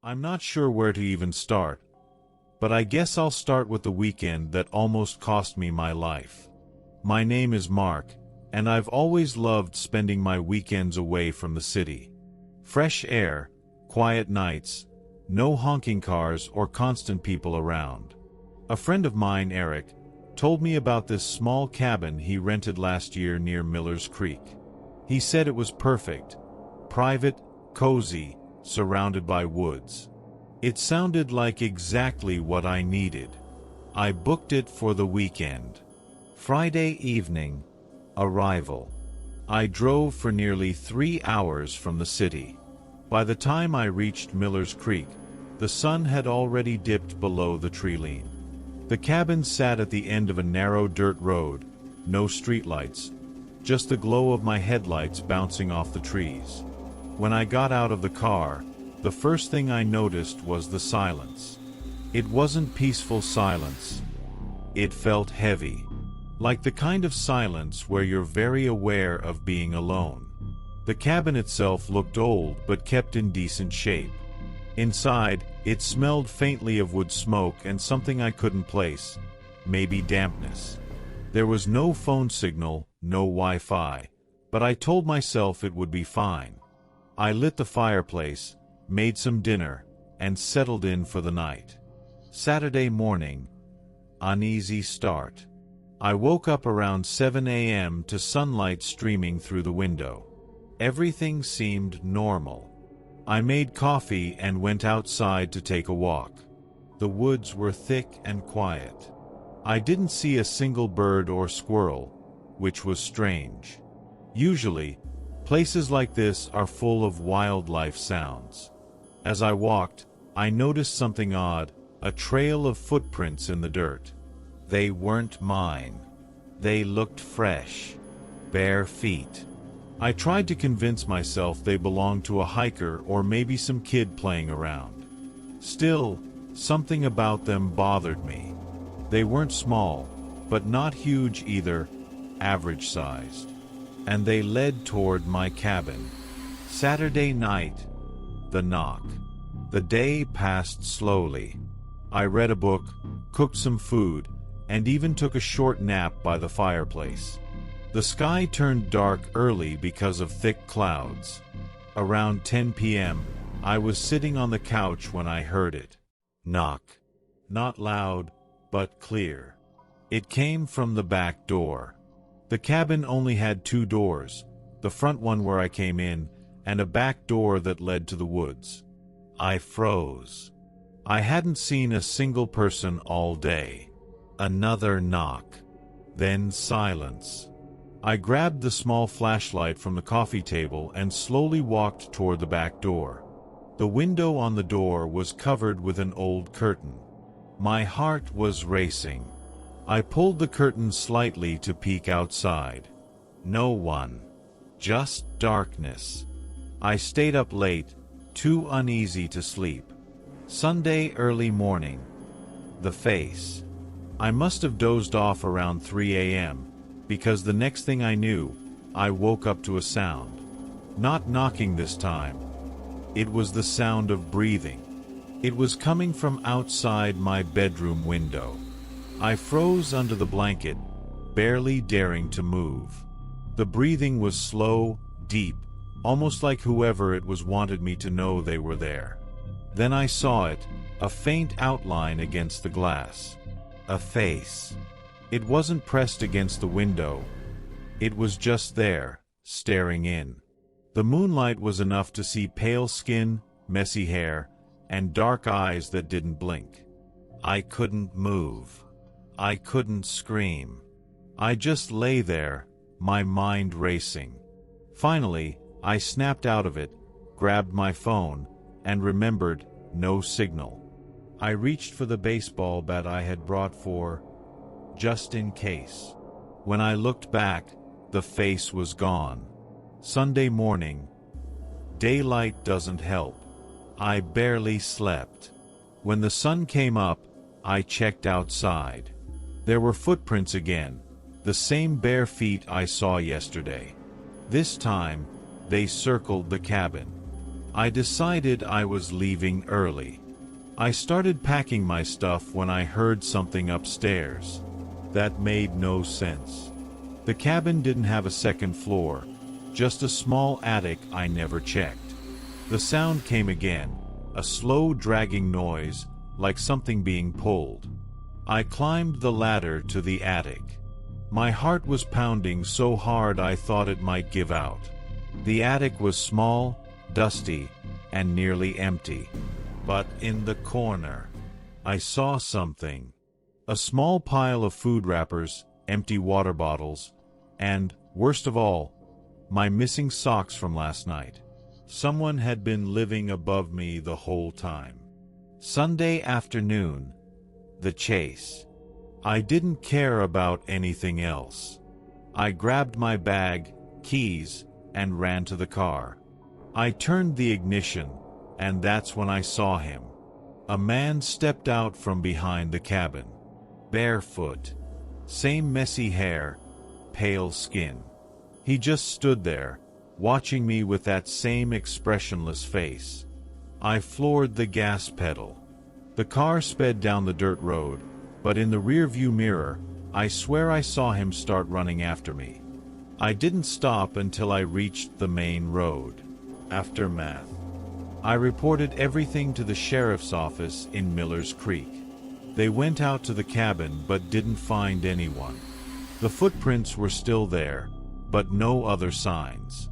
I'm not sure where to even start, but I guess I'll start with the weekend that almost cost me my life. My name is Mark, and I've always loved spending my weekends away from the city. Fresh air, quiet nights, no honking cars or constant people around. A friend of mine, Eric, told me about this small cabin he rented last year near Miller's Creek. He said it was perfect, private, cozy, surrounded by woods. It sounded like exactly what I needed. I booked it for the weekend. Friday evening, arrival. I drove for nearly 3 hours from the city. By the time I reached Miller's Creek, the sun had already dipped below the treeline. The cabin sat at the end of a narrow dirt road, no streetlights, just the glow of my headlights bouncing off the trees. When I got out of the car, the first thing I noticed was the silence. It wasn't peaceful silence. It felt heavy. Like the kind of silence where you're very aware of being alone. The cabin itself looked old but kept in decent shape. Inside, it smelled faintly of wood smoke and something I couldn't place, maybe dampness. There was no phone signal, no Wi-Fi, but I told myself it would be fine. I lit the fireplace, made some dinner, and settled in for the night. Saturday morning, uneasy start. I woke up around 7 a.m. to sunlight streaming through the window. Everything seemed normal. I made coffee and went outside to take a walk. The woods were thick and quiet. I didn't see a single bird or squirrel, which was strange. Usually, places like this are full of wildlife sounds. As I walked, I noticed something odd, a trail of footprints in the dirt. They weren't mine. They looked fresh. Bare feet. I tried to convince myself they belonged to a hiker or maybe some kid playing around. Still, something about them bothered me. They weren't small, but not huge either, average-sized. And they led toward my cabin. Saturday night, the knock. The day passed slowly. I read a book, cooked some food, and even took a short nap by the fireplace. The sky turned dark early because of thick clouds. Around 10 p.m., I was sitting on the couch when I heard it. Knock. Not loud, but clear. It came from the back door. The cabin only had 2 doors, the front one where I came in, and a back door that led to the woods. I froze. I hadn't seen a single person all day. Another knock. Then silence. I grabbed the small flashlight from the coffee table and slowly walked toward the back door. The window on the door was covered with an old curtain. My heart was racing. I pulled the curtain slightly to peek outside. No one. Just darkness. I stayed up late, too uneasy to sleep. Sunday early morning. The face. I must have dozed off around 3 a.m., because the next thing I knew, I woke up to a sound. Not knocking this time. It was the sound of breathing. It was coming from outside my bedroom window. I froze under the blanket, barely daring to move. The breathing was slow, deep, almost like whoever it was wanted me to know they were there. Then I saw it, a faint outline against the glass. A face. It wasn't pressed against the window. It was just there, staring in. The moonlight was enough to see pale skin, messy hair, and dark eyes that didn't blink. I couldn't move. I couldn't scream. I just lay there, my mind racing. Finally, I snapped out of it, grabbed my phone, and remembered, no signal. I reached for the baseball bat I had brought for, just in case. When I looked back, the face was gone. Sunday morning. Daylight doesn't help. I barely slept. When the sun came up, I checked outside. There were footprints again, the same bare feet I saw yesterday. This time, they circled the cabin. I decided I was leaving early. I started packing my stuff when I heard something upstairs. That made no sense. The cabin didn't have a second floor, just a small attic I never checked. The sound came again, a slow dragging noise, like something being pulled. I climbed the ladder to the attic. My heart was pounding so hard I thought it might give out. The attic was small, dusty, and nearly empty. But in the corner, I saw something. A small pile of food wrappers, empty water bottles, and, worst of all, my missing socks from last night. Someone had been living above me the whole time. Sunday afternoon, the chase. I didn't care about anything else. I grabbed my bag, keys, and ran to the car. I turned the ignition, and that's when I saw him. A man stepped out from behind the cabin. Barefoot. Same messy hair, pale skin. He just stood there, watching me with that same expressionless face. I floored the gas pedal. The car sped down the dirt road, but in the rearview mirror, I swear I saw him start running after me. I didn't stop until I reached the main road. Aftermath. I reported everything to the sheriff's office in Miller's Creek. They went out to the cabin but didn't find anyone. The footprints were still there, but no other signs.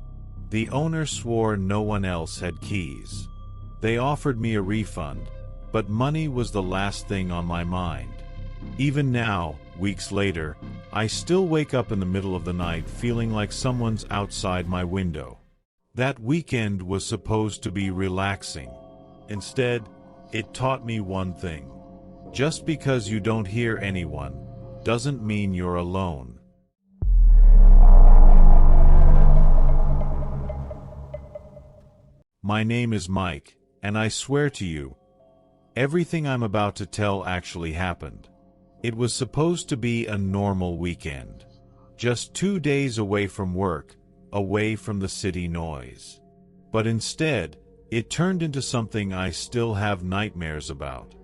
The owner swore no one else had keys. They offered me a refund, but money was the last thing on my mind. Even now, weeks later, I still wake up in the middle of the night feeling like someone's outside my window. That weekend was supposed to be relaxing. Instead, it taught me one thing. Just because you don't hear anyone, doesn't mean you're alone. My name is Mike, and I swear to you, everything I'm about to tell actually happened. It was supposed to be a normal weekend. Just 2 days away from work, away from the city noise. But instead, it turned into something I still have nightmares about.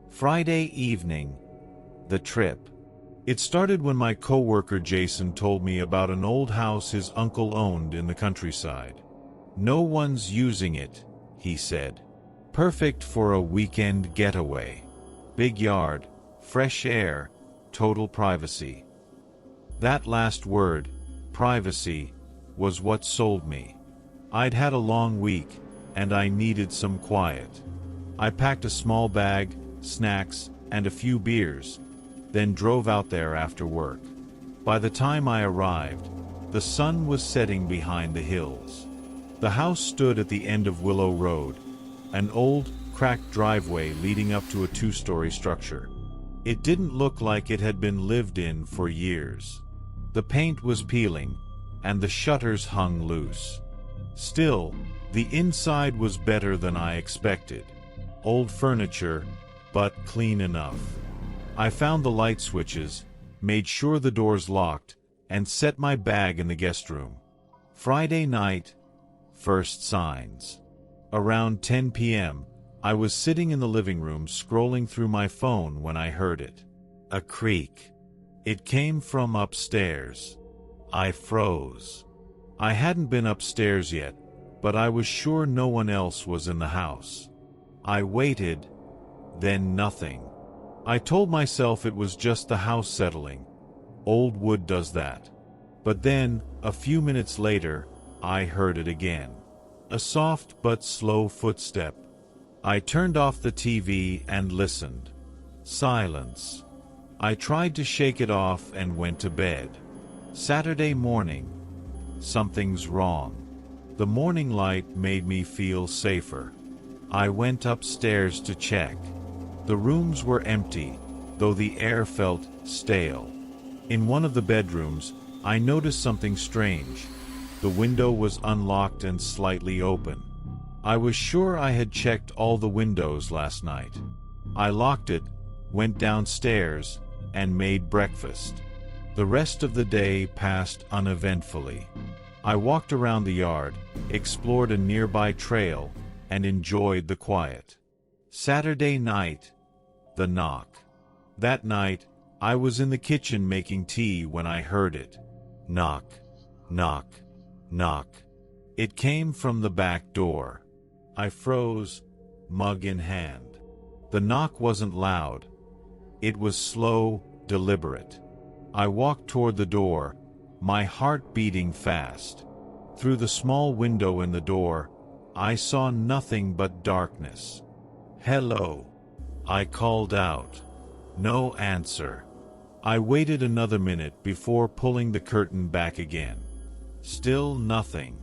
Friday evening, the trip. It started when my coworker Jason told me about an old house his uncle owned in the countryside. No one's using it, he said. Perfect for a weekend getaway. Big yard, fresh air, total privacy. That last word, privacy, was what sold me. I'd had a long week, and I needed some quiet. I packed a small bag, snacks, and a few beers, then drove out there after work. By the time I arrived, the sun was setting behind the hills. The house stood at the end of Willow Road, an old, cracked driveway leading up to a 2-story structure. It didn't look like it had been lived in for years. The paint was peeling, and the shutters hung loose. Still, the inside was better than I expected. Old furniture, but clean enough. I found the light switches, made sure the doors locked, and set my bag in the guest room. Friday night, first signs. Around 10 p.m., I was sitting in the living room scrolling through my phone when I heard it. A creak. It came from upstairs. I froze. I hadn't been upstairs yet, but I was sure no one else was in the house. I waited, then nothing. I told myself it was just the house settling. Old wood does that. But then, a few minutes later, I heard it again. A soft but slow footstep. I turned off the TV and listened. Silence. I tried to shake it off and went to bed. Saturday morning. Something's wrong. The morning light made me feel safer. I went upstairs to check. The rooms were empty, though the air felt stale. In one of the bedrooms, I noticed something strange. The window was unlocked and slightly open. I was sure I had checked all the windows last night. I locked it, went downstairs, and made breakfast. The rest of the day passed uneventfully. I walked around the yard, explored a nearby trail, and enjoyed the quiet. Saturday night, the knock. That night, I was in the kitchen making tea when I heard it. Knock, knock, knock. It came from the back door. I froze, mug in hand. The knock wasn't loud. It was slow, deliberate. I walked toward the door, my heart beating fast. Through the small window in the door, I saw nothing but darkness. "Hello," I called out. No answer. I waited another minute before pulling the curtain back again. Still nothing.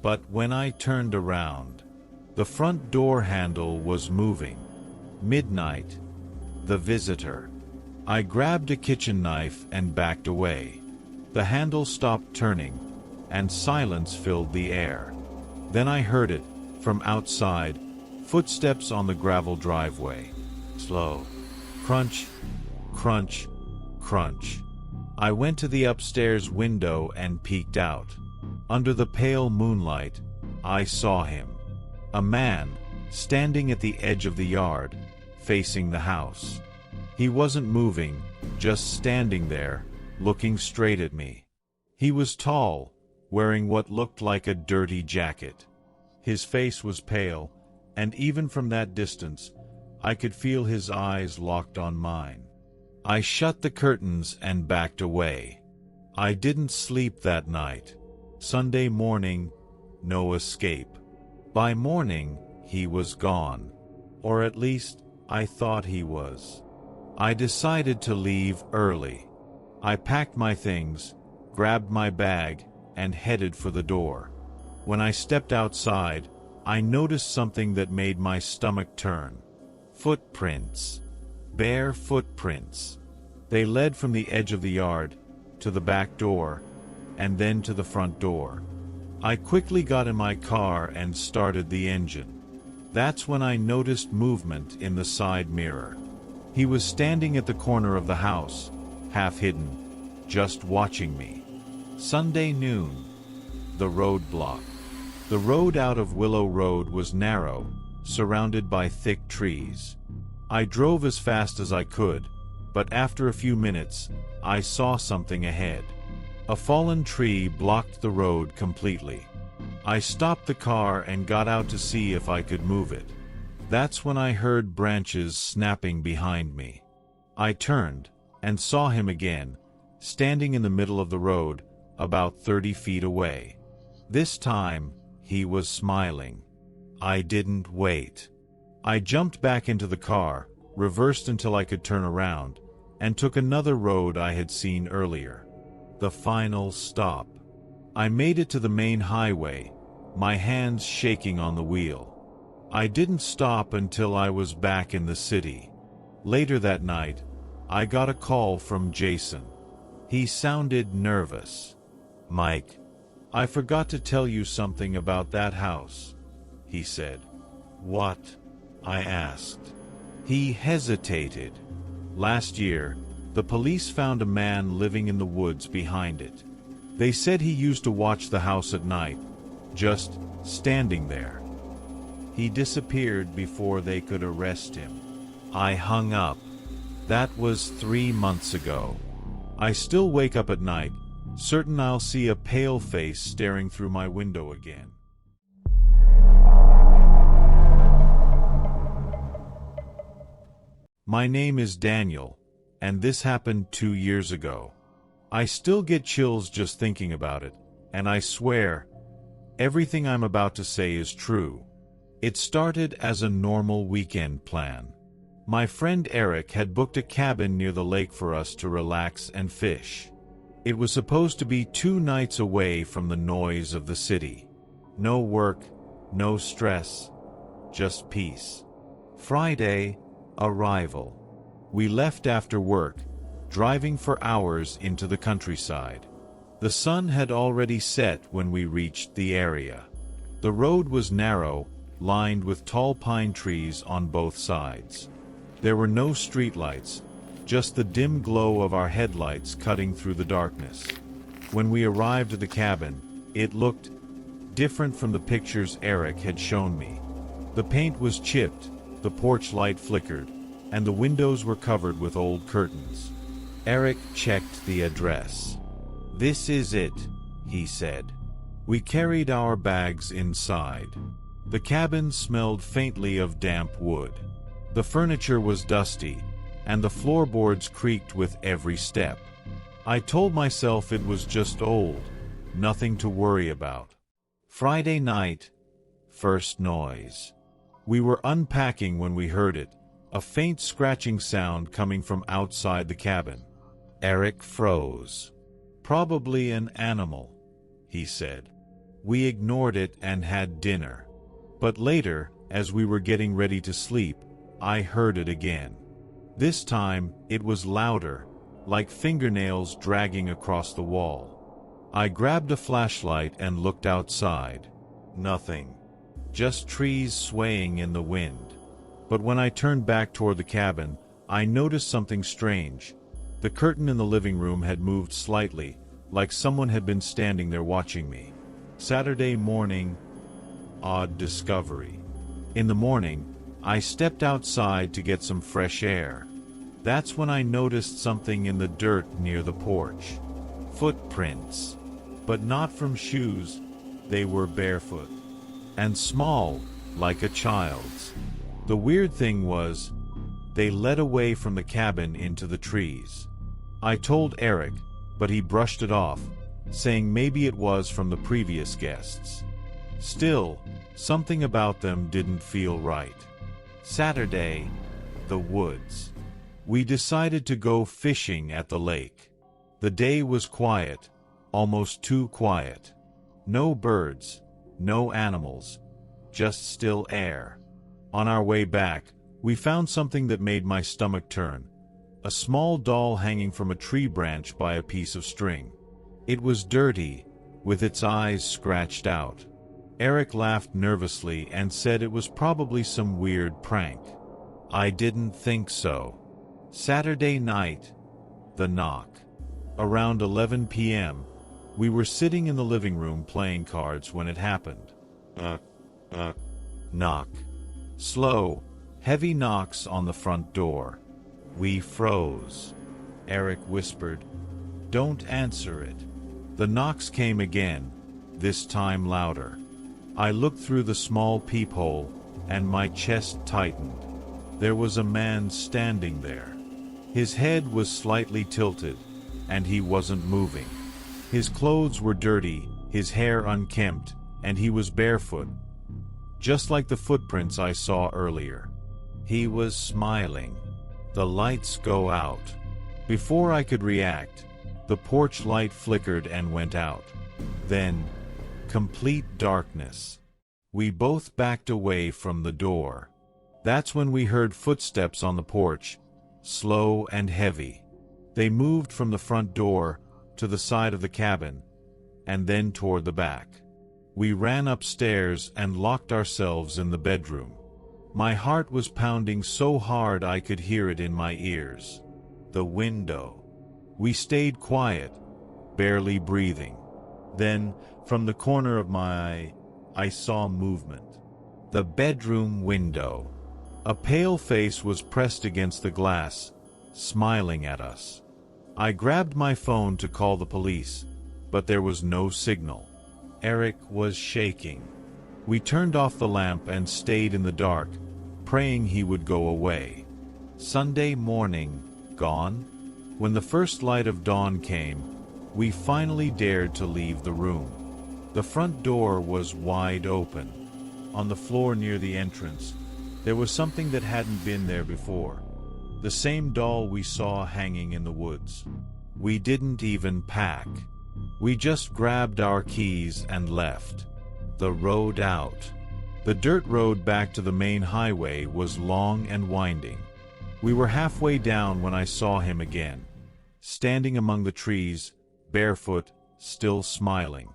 But when I turned around, the front door handle was moving. Midnight. The visitor. I grabbed a kitchen knife and backed away. The handle stopped turning, and silence filled the air. Then I heard it, from outside, footsteps on the gravel driveway. Slow. Crunch, crunch, crunch. I went to the upstairs window and peeked out. Under the pale moonlight, I saw him. A man, standing at the edge of the yard, facing the house. He wasn't moving, just standing there, looking straight at me. He was tall, wearing what looked like a dirty jacket. His face was pale, and even from that distance, I could feel his eyes locked on mine. I shut the curtains and backed away. I didn't sleep that night. Sunday morning, no escape. By morning, he was gone. Or at least, I thought he was. I decided to leave early. I packed my things, grabbed my bag, and headed for the door. When I stepped outside, I noticed something that made my stomach turn. Footprints. Bare footprints. They led from the edge of the yard, to the back door, and then to the front door. I quickly got in my car and started the engine. That's when I noticed movement in the side mirror. He was standing at the corner of the house, half hidden, just watching me. Sunday noon. The roadblock. The road out of Willow Road was narrow, surrounded by thick trees. I drove as fast as I could, but after a few minutes, I saw something ahead. A fallen tree blocked the road completely. I stopped the car and got out to see if I could move it. That's when I heard branches snapping behind me. I turned and saw him again, standing in the middle of the road, about 30 feet away. This time, he was smiling. I didn't wait. I jumped back into the car, reversed until I could turn around, and took another road I had seen earlier. The final stop. I made it to the main highway, my hands shaking on the wheel. I didn't stop until I was back in the city. Later that night, I got a call from Jason. He sounded nervous. "Mike, I forgot to tell you something about that house," he said. "What?" I asked. He hesitated. "Last year, the police found a man living in the woods behind it. They said he used to watch the house at night, just standing there. He disappeared before they could arrest him." I hung up. That was 3 months ago. I still wake up at night, certain I'll see a pale face staring through my window again. My name is Daniel, and this happened 2 years ago. I still get chills just thinking about it, and I swear, everything I'm about to say is true. It started as a normal weekend plan. My friend Eric had booked a cabin near the lake for us to relax and fish. It was supposed to be 2 nights away from the noise of the city. No work, no stress, just peace. Friday, arrival. We left after work, driving for hours into the countryside. The sun had already set when we reached the area. The road was narrow, lined with tall pine trees on both sides. There were no streetlights, just the dim glow of our headlights cutting through the darkness. When we arrived at the cabin, it looked different from the pictures Eric had shown me. The paint was chipped, the porch light flickered, and the windows were covered with old curtains. Eric checked the address. "This is it," he said. We carried our bags inside. The cabin smelled faintly of damp wood. The furniture was dusty, and the floorboards creaked with every step. I told myself it was just old, nothing to worry about. Friday night, first noise. We were unpacking when we heard it, a faint scratching sound coming from outside the cabin. Eric froze. "Probably an animal," he said. We ignored it and had dinner. But later, as we were getting ready to sleep, I heard it again. This time, it was louder, like fingernails dragging across the wall. I grabbed a flashlight and looked outside. Nothing. Just trees swaying in the wind. But when I turned back toward the cabin, I noticed something strange. The curtain in the living room had moved slightly, like someone had been standing there watching me. Saturday morning, odd discovery. In the morning, I stepped outside to get some fresh air. That's when I noticed something in the dirt near the porch. Footprints. But not from shoes, they were barefoot. And small, like a child's. The weird thing was, they led away from the cabin into the trees. I told Eric, but he brushed it off, saying maybe it was from the previous guests. Still, something about them didn't feel right. Saturday, the woods. We decided to go fishing at the lake. The day was quiet, almost too quiet. No birds, no animals, just still air. On our way back, we found something that made my stomach turn. A small doll hanging from a tree branch by a piece of string. It was dirty, with its eyes scratched out. Eric laughed nervously and said it was probably some weird prank. I didn't think so. Saturday night, the knock. Around 11 p.m., we were sitting in the living room playing cards when it happened. Knock. Slow, heavy knocks on the front door. We froze. Eric whispered, "Don't answer it." The knocks came again, this time louder. I looked through the small peephole, and my chest tightened. There was a man standing there. His head was slightly tilted, and he wasn't moving. His clothes were dirty, his hair unkempt, and he was barefoot, just like the footprints I saw earlier. He was smiling. The lights go out. Before I could react, the porch light flickered and went out. Then, complete darkness. We both backed away from the door. That's when we heard footsteps on the porch, slow and heavy. They moved from the front door to the side of the cabin, and then toward the back. We ran upstairs and locked ourselves in the bedroom. My heart was pounding so hard I could hear it in my ears. The window. We stayed quiet, barely breathing. Then, from the corner of my eye, I saw movement. The bedroom window. A pale face was pressed against the glass, smiling at us. I grabbed my phone to call the police, but there was no signal. Eric was shaking. We turned off the lamp and stayed in the dark, praying he would go away. Sunday morning, gone? When the first light of dawn came, we finally dared to leave the room. The front door was wide open. On the floor near the entrance, there was something that hadn't been there before. The same doll we saw hanging in the woods. We didn't even pack. We just grabbed our keys and left. The road out. The dirt road back to the main highway was long and winding. We were halfway down when I saw him again, standing among the trees, barefoot, still smiling.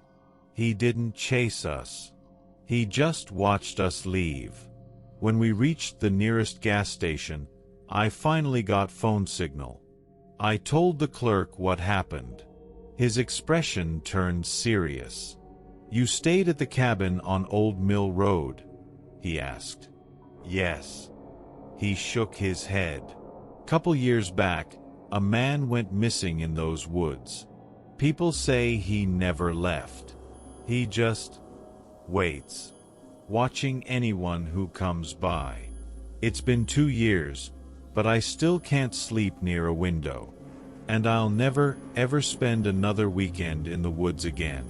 He didn't chase us. He just watched us leave. When we reached the nearest gas station, I finally got phone signal. I told the clerk what happened. His expression turned serious. "You stayed at the cabin on Old Mill Road?" he asked. Yes. He shook his head. Couple years back, a man went missing in those woods. People say he never left. He just waits, watching anyone who comes by. It's been 2 years, but I still can't sleep near a window. And I'll never, ever spend another weekend in the woods again.